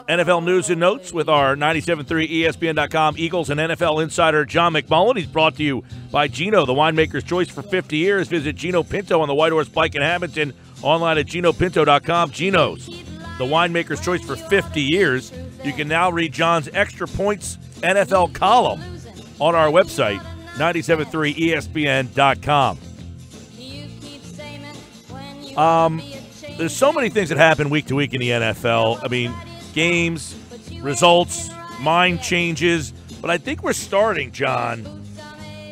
NFL news and notes with our 97.3 ESPN.com Eagles and NFL Insider John McMullen. He's brought to you by Gino, the winemaker's choice for 50 years. Visit Gino Pinto on the White Horse Bike in Hamilton, online at GinoPinto.com. Gino's, the winemaker's choice for 50 years. You can now read John's Extra Points NFL column on our website, 97.3ESPN.com. There's so many things that happen week to week in the NFL. I mean, games, results, mind changes. But I think we're starting, John,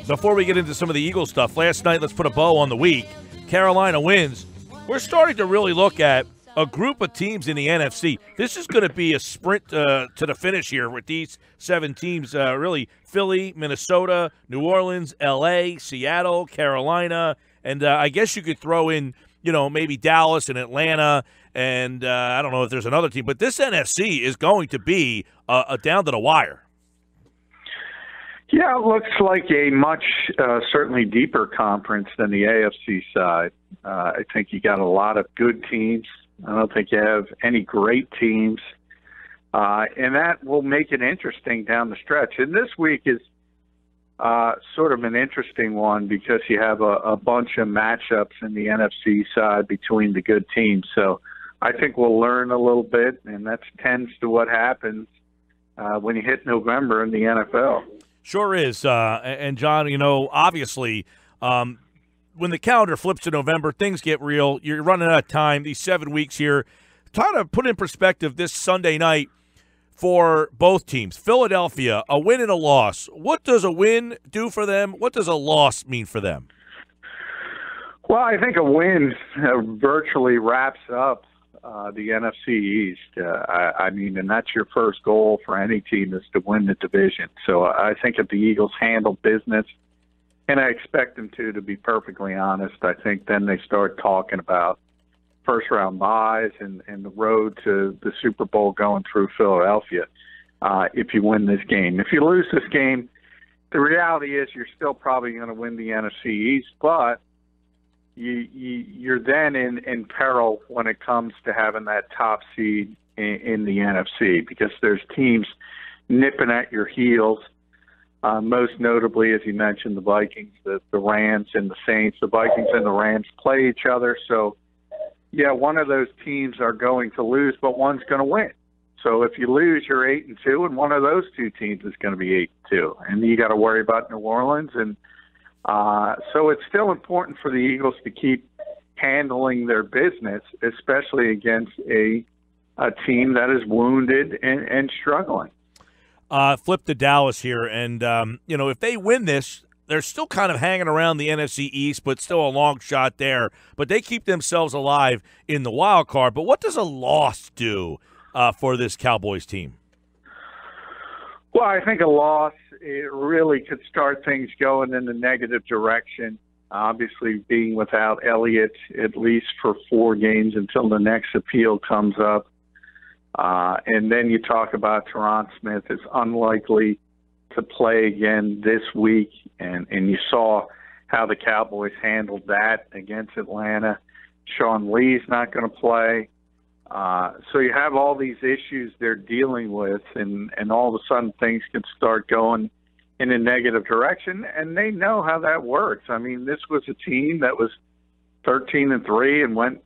before we get into some of the Eagles stuff. Last night, let's put a bow on the week. Carolina wins. We're starting to really look at a group of teams in the NFC. This is going to be a sprint to the finish here with these 7 teams, really Philly, Minnesota, New Orleans, L.A., Seattle, Carolina, and I guess you could throw in, maybe Dallas and Atlanta, and I don't know if there's another team. But this NFC is going to be a down to the wire. Yeah, it looks like a much, certainly deeper conference than the AFC side. I think you got a lot of good teams. I don't think you have any great teams. And that will make it interesting down the stretch. And this week is sort of an interesting one because you have a bunch of matchups in the NFC side between the good teams. So I think we'll learn a little bit, and that tends to what happens when you hit November in the NFL. Sure is. And John, obviously, when the calendar flips to November, things get real. You're running out of time. These 7 weeks here. Try to put in perspective this Sunday night for both teams. Philadelphia, a win and a loss. What does a win do for them? What does a loss mean for them? Well, I think a win virtually wraps up the NFC East. And that's your first goal for any team is to win the division. So I think if the Eagles handle business, and I expect them to be perfectly honest, I think then they start talking about first-round buys and the road to the Super Bowl going through Philadelphia if you win this game. If you lose this game, the reality is you're still probably going to win the NFC East, but you're then in peril when it comes to having that top seed in the NFC because there's teams nipping at your heels, most notably, as you mentioned, the Vikings, the Rams, and the Saints. The Vikings and the Rams play each other, so yeah, one of those teams are going to lose, but one's going to win. So if you lose, you're 8-2, and one of those two teams is going to be 8-2, and you got to worry about New Orleans. And so it's still important for the Eagles to keep handling their business, especially against a team that is wounded and struggling. Flip to Dallas here, and if they win this, they're still kind of hanging around the NFC East, but still a long shot there. But they keep themselves alive in the wild card. But what does a loss do for this Cowboys team? Well, I think a loss, it really could start things going in the negative direction. Obviously, being without Elliott at least for 4 games until the next appeal comes up. And then you talk about Teron Smith is unlikely to play again this week, and you saw how the Cowboys handled that against Atlanta. Sean Lee's not going to play. So you have all these issues they're dealing with, and all of a sudden things can start going in a negative direction, and they know how that works. I mean, this was a team that was 13-3 and went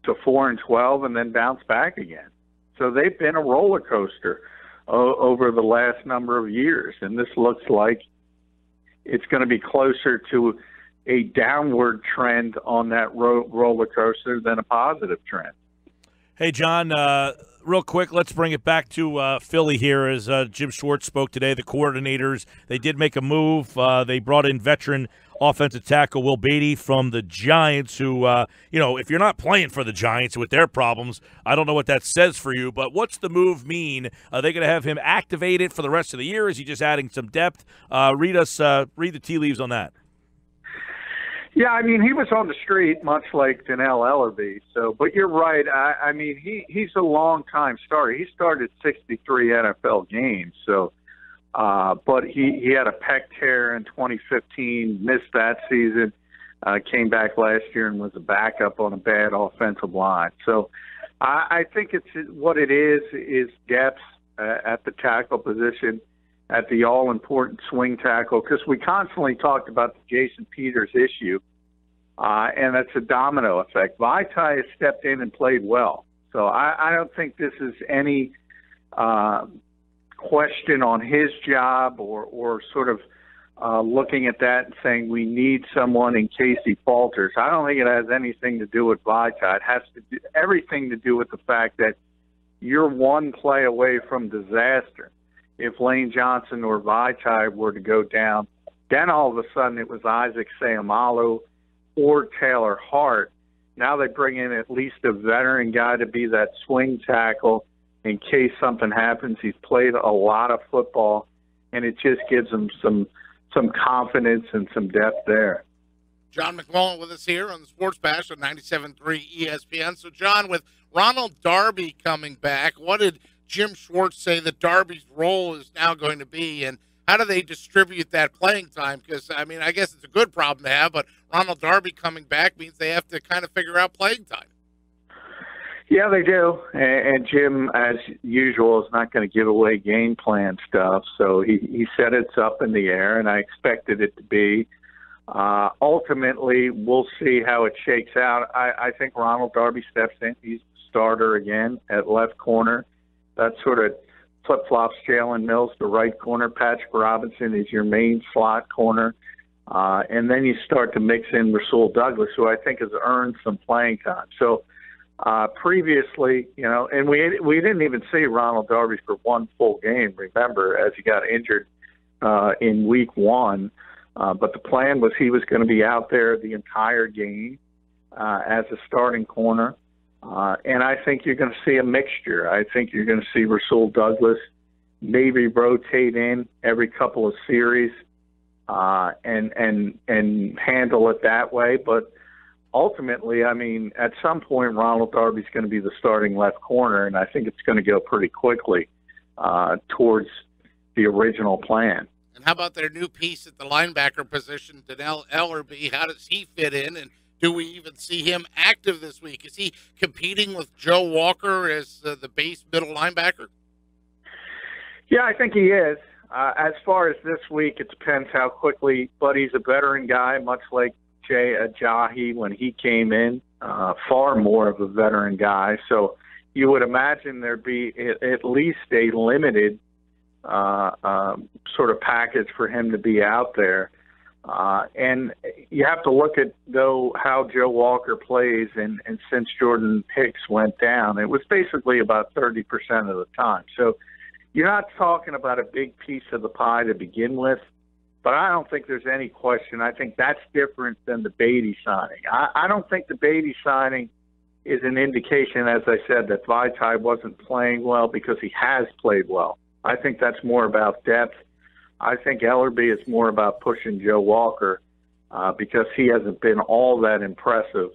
to 4-12 and then bounced back again. So they've been a roller coaster over the last number of years, and this looks like it's going to be closer to a downward trend on that roller coaster than a positive trend. Hey, John, real quick, let's bring it back to Philly here as Jim Schwartz spoke today. The coordinators, they did make a move. They brought in veteran offensive tackle Will Beatty from the Giants, who, if you're not playing for the Giants with their problems, I don't know what that says for you, but what's the move mean? Are they going to have him activated for the rest of the year? Is he just adding some depth? Read the tea leaves on that. Yeah, I mean, he was on the street, much like Donnell Ellerbe. So, but you're right. I mean, he's a long-time starter. He started 63 NFL games. So, but he had a pec tear in 2015, missed that season, came back last year and was a backup on a bad offensive line. So, I think it's what it is depth at the tackle position, at the all-important swing tackle, because we constantly talked about the Jason Peters issue, and that's a domino effect. Vaitai has stepped in and played well. So I don't think this is any question on his job or sort of looking at that and saying we need someone in case he falters. I don't think it has anything to do with Vaitai. It has to do everything to do with the fact that you're one play away from disaster. If Lane Johnson or Vaitai were to go down, then all of a sudden it was Isaac Seumalo or Taylor Hart. Now they bring in at least a veteran guy to be that swing tackle in case something happens. He's played a lot of football, and it just gives him some confidence and some depth there. John McMullen with us here on the Sports Bash on 97.3 ESPN. So, John, with Ronald Darby coming back, what did Jim Schwartz say that Darby's role is now going to be, and how do they distribute that playing time? Because, I mean, I guess it's a good problem to have, but Ronald Darby coming back means they have to kind of figure out playing time. Yeah, they do. And Jim, as usual, is not going to give away game plan stuff. So he said it's up in the air, and I expected it to be. Ultimately, we'll see how it shakes out. I think Ronald Darby steps in. He's the starter again at left corner. That sort of flip-flops Jalen Mills to right corner. Patrick Robinson is your main slot corner. And then you start to mix in Rasul Douglas, who I think has earned some playing time. So previously, and we didn't even see Ronald Darby for one full game, remember, as he got injured in week 1. But the plan was he was going to be out there the entire game as a starting corner. And I think you're going to see a mixture. I think you're going to see Rasul Douglas maybe rotate in every couple of series and handle it that way. But ultimately, I mean, at some point, Ronald Darby's going to be the starting left corner, and I think it's going to go pretty quickly towards the original plan. And how about their new piece at the linebacker position, Donnell Ellerby? How does he fit in, and do we even see him active this week? Is he competing with Joe Walker as the base middle linebacker? Yeah, I think he is. As far as this week, it depends how quickly, but he's a veteran guy, much like Jay Ajayi when he came in, far more of a veteran guy. So you would imagine there'd be at least a limited sort of package for him to be out there. And you have to look at, though, how Joe Walker plays, and since Jordan Hicks went down, it was basically about 30% of the time. So you're not talking about a big piece of the pie to begin with, but I don't think there's any question. I think that's different than the Beatty signing. I don't think the Beatty signing is an indication, as I said, that Vaitai wasn't playing well, because he has played well. I think that's more about depth. I think Ellerby is more about pushing Joe Walker because he hasn't been all that impressive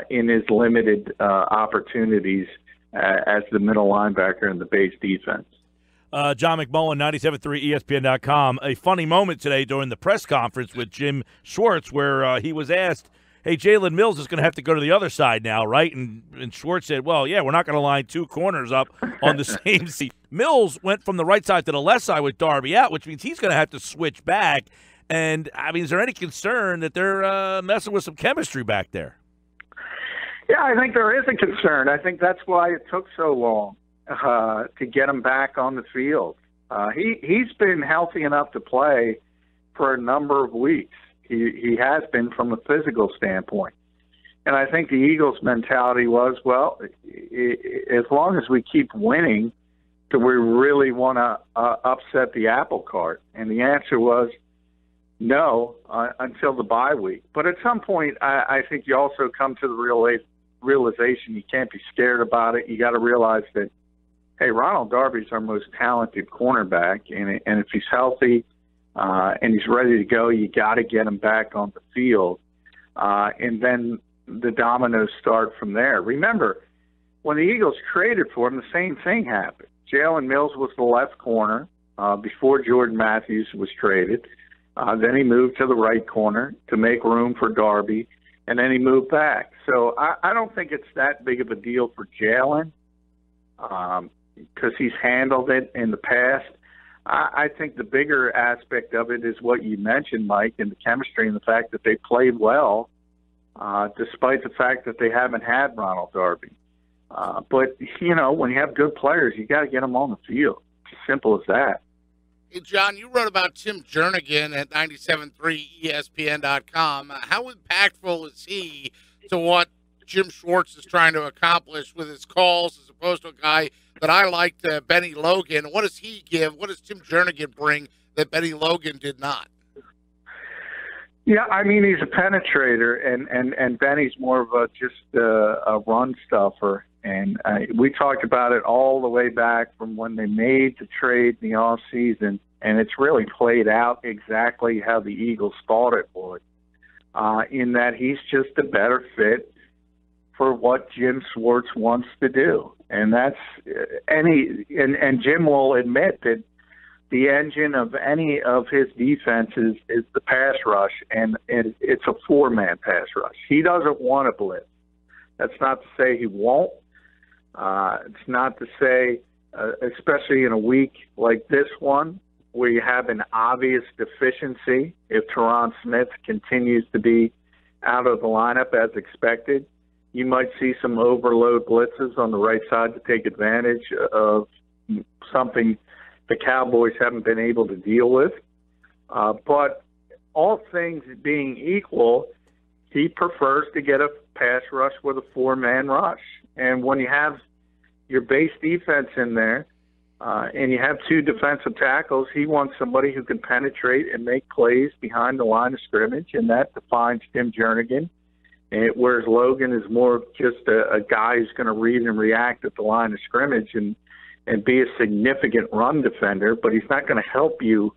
in his limited opportunities as the middle linebacker in the base defense. John McMullen, 97.3 ESPN.com. A funny moment today during the press conference with Jim Schwartz where he was asked, hey, Jalen Mills is going to have to go to the other side now, right? And Schwartz said, well, yeah, we're not going to line two corners up on the same seat. Mills went from the right side to the left side with Darby out, which means he's going to have to switch back. And, I mean, is there any concern that they're messing with some chemistry back there? Yeah, I think there is a concern. I think that's why it took so long to get him back on the field. He's been healthy enough to play for a number of weeks. He has been from a physical standpoint. And I think the Eagles' mentality was, well, as long as we keep winning, do we really want to upset the apple cart? And the answer was no until the bye week. But at some point, I think you also come to the realization you can't be scared about it. You got to realize that, hey, Ronald Darby's our most talented cornerback, and if he's healthy and he's ready to go, you got to get him back on the field. And then the dominoes start from there. Remember, when the Eagles traded for him, the same thing happened. Jalen Mills was the left corner before Jordan Matthews was traded. Then he moved to the right corner to make room for Darby. and then he moved back. So I don't think it's that big of a deal for Jalen because he's handled it in the past. I think the bigger aspect of it is what you mentioned, Mike, and the chemistry and the fact that they played well, despite the fact that they haven't had Ronald Darby. But, you know, when you have good players, you got to get them on the field. It's as simple as that. Hey, John, you wrote about Tim Jernigan at 97.3 ESPN.com. How impactful is he to what Jim Schwartz is trying to accomplish with his calls as opposed to a guy that I liked, Benny Logan? What does he give? What does Tim Jernigan bring that Benny Logan did not? Yeah, I mean, he's a penetrator, and Benny's more of a run stuffer. And we talked about it all the way back from when they made the trade in the off season, and it's really played out exactly how the Eagles thought it would, in that he's just a better fit for what Jim Schwartz wants to do. And that's and Jim will admit that the engine of any of his defenses is the pass rush, and it's a four-man pass rush. He doesn't want to blitz. That's not to say he won't. It's not to say, especially in a week like this one, where you have an obvious deficiency, if Teron Smith continues to be out of the lineup as expected, you might see some overload blitzes on the right side to take advantage of something the Cowboys haven't been able to deal with. But all things being equal, he prefers to get a pass rush with a four-man rush. And when you have your base defense in there and you have two defensive tackles, he wants somebody who can penetrate and make plays behind the line of scrimmage, and that defines Tim Jernigan. And whereas Logan is more of just a guy who's going to read and react at the line of scrimmage and be a significant run defender, but he's not going to help you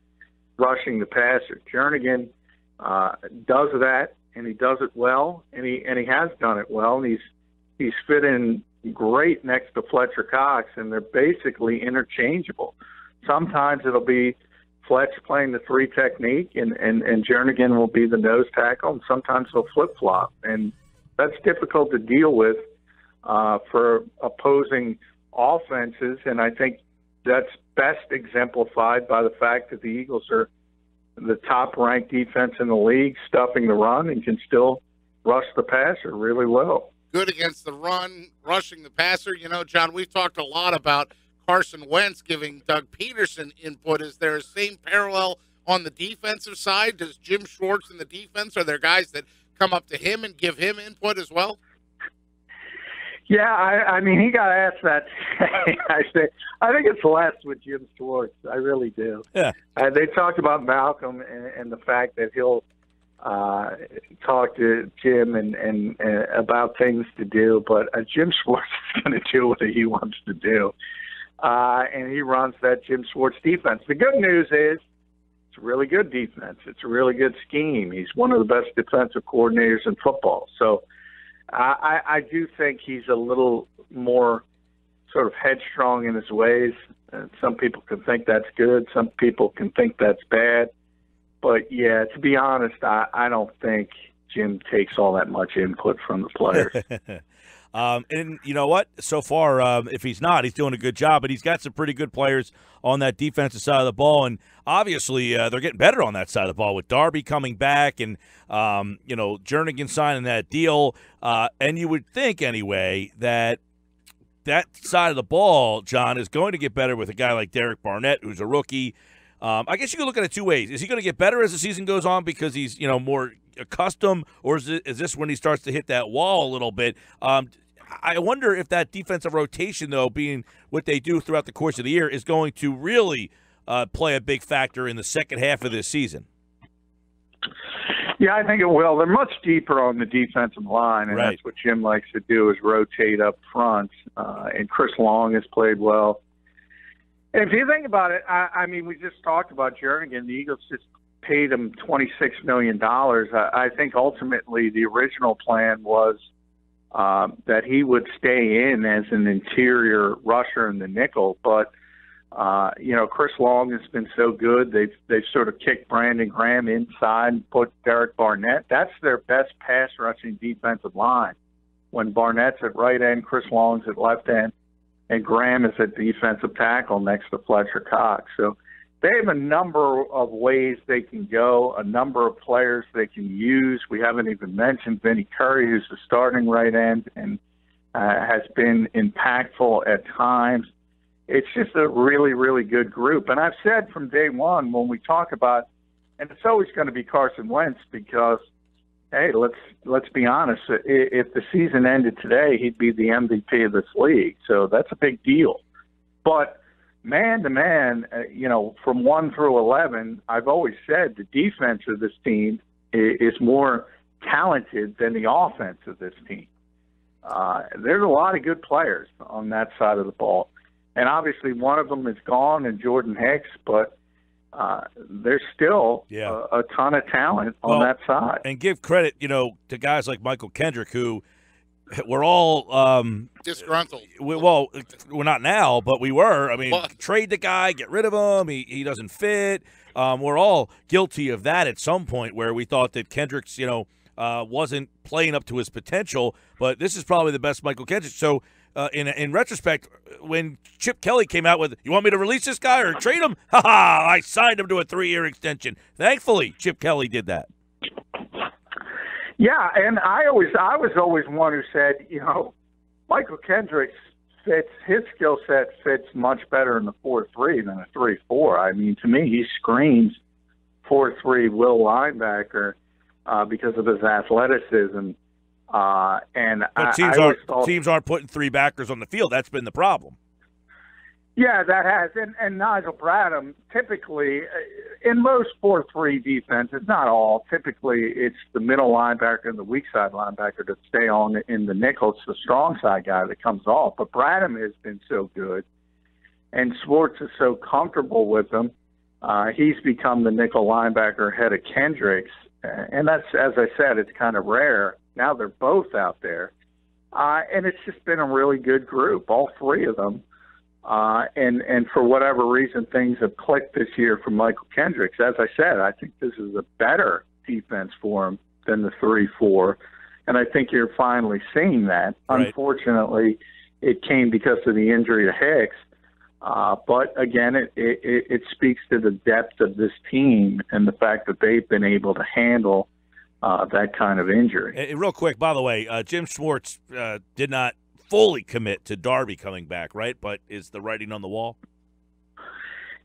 rushing the passer. Jernigan does that, and he does it well, and he has done it well, and he's fit in great next to Fletcher Cox, and they're basically interchangeable. Sometimes it'll be Fletch playing the three technique, and Jernigan will be the nose tackle, and sometimes they'll flip-flop. And that's difficult to deal with for opposing offenses, and I think that's best exemplified by the fact that the Eagles are the top-ranked defense in the league, stuffing the run, and can still rush the passer really well. Good against the run, rushing the passer. You know, John, we've talked a lot about Carson Wentz giving Doug Peterson input. Is there a same parallel on the defensive side? Does Jim Schwartz in the defense, are there guys that come up to him and give him input as well? Yeah, I mean, he got asked that. I think it's less with Jim Schwartz. I really do. Yeah. They talked about Malcolm and the fact that he'll talk to Jim and about things to do, but Jim Schwartz is going to do what he wants to do, and he runs that Jim Schwartz defense. The good news is it's a really good defense. It's a really good scheme. He's one of the best defensive coordinators in football. So I do think he's a little more sort of headstrong in his ways. Some people can think that's good. Some people can think that's bad. But, yeah, to be honest, I don't think Jim takes all that much input from the players. And you know what? So far, if he's not, he's doing a good job. But he's got some pretty good players on that defensive side of the ball. And obviously, they're getting better on that side of the ball with Darby coming back and, Jernigan signing that deal. And you would think, anyway, that side of the ball, John, is going to get better with a guy like Derek Barnett, who's a rookie. I guess you can look at it two ways. Is he going to get better as the season goes on because he's, more accustomed, or is this when he starts to hit that wall a little bit? I wonder if that defensive rotation, though, being what they do throughout the course of the year, is going to really play a big factor in the second half of this season. Yeah, I think it will. They're much deeper on the defensive line, and right. That's what Jim likes to do is rotate up front. And Chris Long has played well. And if you think about it, I mean, we just talked about Jernigan. The Eagles just paid him $26 million. I think ultimately the original plan was that he would stay in as an interior rusher in the nickel. But Chris Long has been so good. They've sort of kicked Brandon Graham inside and put Derek Barnett. That's their best pass rushing defensive line. When Barnett's at right end, Chris Long's at left end, and Graham is at defensive tackle next to Fletcher Cox. So they have a number of ways they can go, a number of players they can use. We haven't even mentioned Vinny Curry, who's the starting right end and has been impactful at times. It's just a really, really good group. And I've said from day one when we talk about, and it's always going to be Carson Wentz because, hey, let's be honest. If the season ended today, he'd be the MVP of this league. So that's a big deal. But man to man, from 1 through 11, I've always said the defense of this team is more talented than the offense of this team. There's a lot of good players on that side of the ball. And obviously one of them is gone in Jordan Hicks, but there's still a ton of talent on that side. And give credit, to guys like Michael Kendrick, who we're all disgruntled. We're not now, but we were. I mean, trade the guy, get rid of him. He doesn't fit. We're all guilty of that at some point where we thought that Kendricks, wasn't playing up to his potential. But this is probably the best Michael Kendrick. So in retrospect, when Chip Kelly came out with, you want me to release this guy or trade him? I signed him to a 3-year extension. Thankfully, Chip Kelly did that. Yeah, and I was always one who said, Michael Kendricks his skill set fits much better in the 4-3 than a 3-4. I mean, to me, he screams 4-3 will linebacker because of his athleticism. But teams aren't putting 3 backers on the field. That's been the problem. Yeah, that has. And Nigel Bradham, typically, in most 4-3 defenses, not all, typically it's the middle linebacker and the weak side linebacker that stay on in the nickel. It's the strong side guy that comes off. But Bradham has been so good, and Schwartz is so comfortable with him. He's become the nickel linebacker ahead of Kendricks. And that's, as I said, it's kind of rare. Now they're both out there. And it's just been a really good group, all 3 of them. And for whatever reason, things have clicked this year for Michael Kendricks. As I said, I think this is a better defense for him than the 3-4. And I think you're finally seeing that. Right. Unfortunately, it came because of the injury to Hicks. But again, it speaks to the depth of this team and the fact that they've been able to handle that kind of injury. And real quick, by the way, Jim Schwartz did not fully commit to Darby coming back, right? But is the writing on the wall?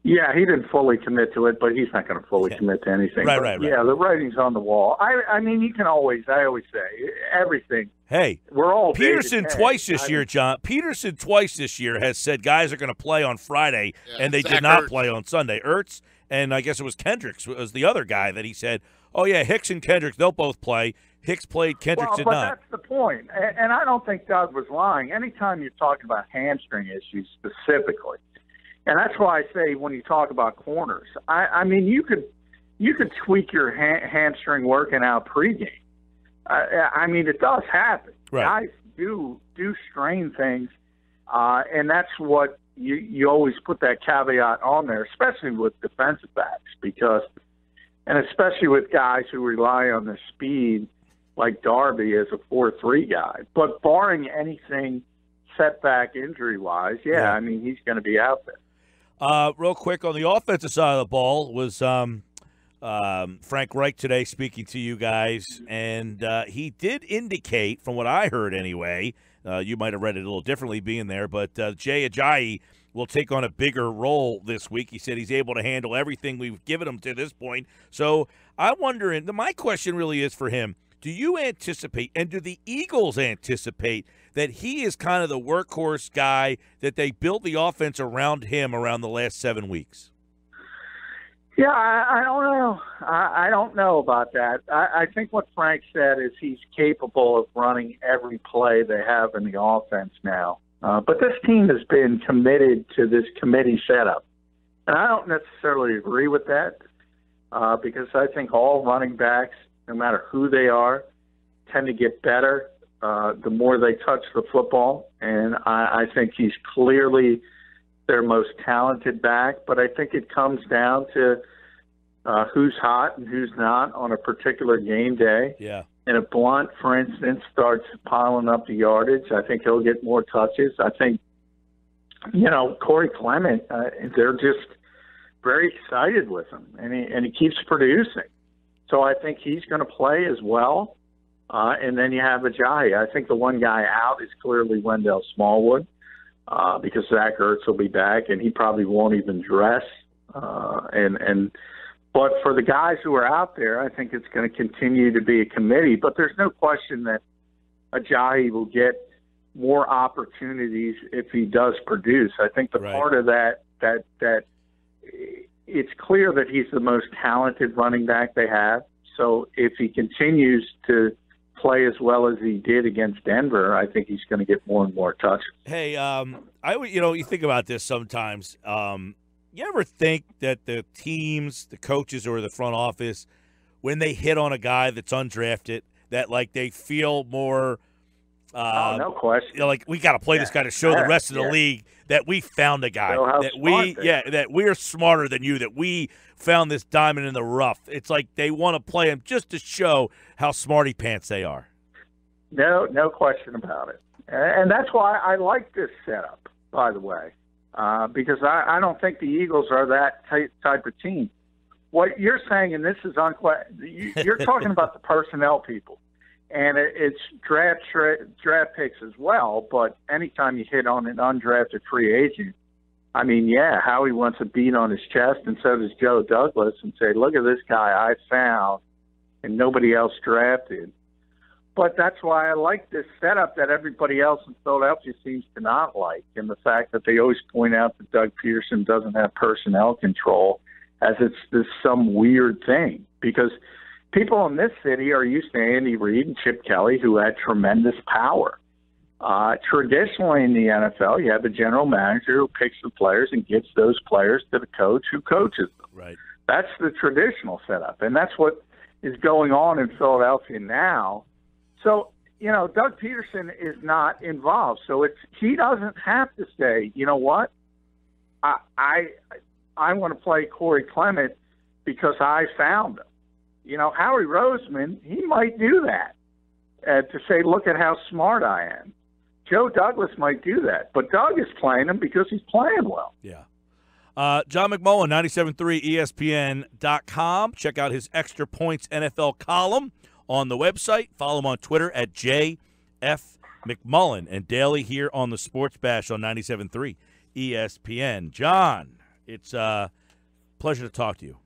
Yeah, he didn't fully commit to it, but he's not going to fully commit to anything. Right. Yeah, the writing's on the wall. I mean, you can always, I always say, everything. Hey, we're all Peterson twice this year, John. Peterson twice this year has said guys are going to play on Friday, and they did not play on Sunday. Ertz, and I guess it was Kendricks was the other guy that he said, oh, yeah, Hicks and Kendricks, they'll both play. Hicks played, Kendricks did not. But that's the point. And I don't think Doug was lying. Anytime you're talking about hamstring issues specifically, and that's why I say when you talk about corners, I mean, you could tweak your hamstring working out pregame. I mean, it does happen. Right. Guys do strain things, and that's what you always put that caveat on there, especially with defensive backs, and especially with guys who rely on their speed like Darby as a 4-3 guy. But barring anything setback injury-wise, I mean, he's going to be out there. Real quick, on the offensive side of the ball was Frank Reich today speaking to you guys, and he did indicate, from what I heard anyway, you might have read it a little differently being there, but Jay Ajayi will take on a bigger role this week. He said he's able to handle everything we've given him to this point. So I'm wondering, my question really is for him, do you anticipate, and do the Eagles anticipate, that he is kind of the workhorse guy that they built the offense around him around the last 7 weeks? Yeah, I don't know. I don't know about that. I think what Frank said is he's capable of running every play they have in the offense now. But this team has been committed to this committee setup. And I don't necessarily agree with that because I think all running backs, no matter who they are, tend to get better the more they touch the football. And I think he's clearly their most talented back, but I think it comes down to who's hot and who's not on a particular game day. Yeah. And if Blunt, for instance, starts piling up the yardage, I think he'll get more touches. I think, Corey Clement, they're just very excited with him, and he keeps producing. So I think he's going to play as well. And then you have Ajayi. I think the one guy out is clearly Wendell Smallwood because Zach Ertz will be back, and he probably won't even dress. But for the guys who are out there, I think it's going to continue to be a committee. But there's no question that Ajayi will get more opportunities if he does produce. I think the part of that it's clear that he's the most talented running back they have. So if he continues to play as well as he did against Denver, I think he's going to get more and more touches. Hey, you think about this sometimes. You ever think that the teams, the coaches, or the front office, when they hit on a guy that's undrafted, that they feel more? No question. Like we got to play this guy to show the rest of the league that we found a guy that we're smarter than you. That we found this diamond in the rough. It's like they want to play him just to show how smarty pants they are. No question about it. And that's why I like this setup, by the way, because I don't think the Eagles are that type of team. What you're saying, and this is you're talking about the personnel people, and it's draft picks as well. But anytime you hit on an undrafted free agent, I mean, Howie wants a beat on his chest, and so does Joe Douglas, and say, look at this guy I found, and nobody else drafted. But that's why I like this setup that everybody else in Philadelphia seems to not like, and the fact that they always point out that Doug Peterson doesn't have personnel control as it's some weird thing. Because people in this city are used to Andy Reid and Chip Kelly, who had tremendous power. Traditionally in the NFL, you have a general manager who picks the players and gives those players to the coach who coaches them. Right. That's the traditional setup, and that's what is going on in Philadelphia now. So, Doug Peterson is not involved. So he doesn't have to say, you know what, I want to play Corey Clement because I found him. Howie Roseman, he might do that to say, look at how smart I am. Joe Douglas might do that, but Doug is playing him because he's playing well. Yeah. John McMullen, 97.3 ESPN.com. Check out his Extra Points NFL column on the website. Follow him on Twitter at JF McMullen, and daily here on the Sports Bash on 97.3 ESPN. John, it's a pleasure to talk to you.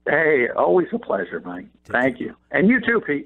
Hey, always a pleasure, Mike. Thank you. And you too, Pete.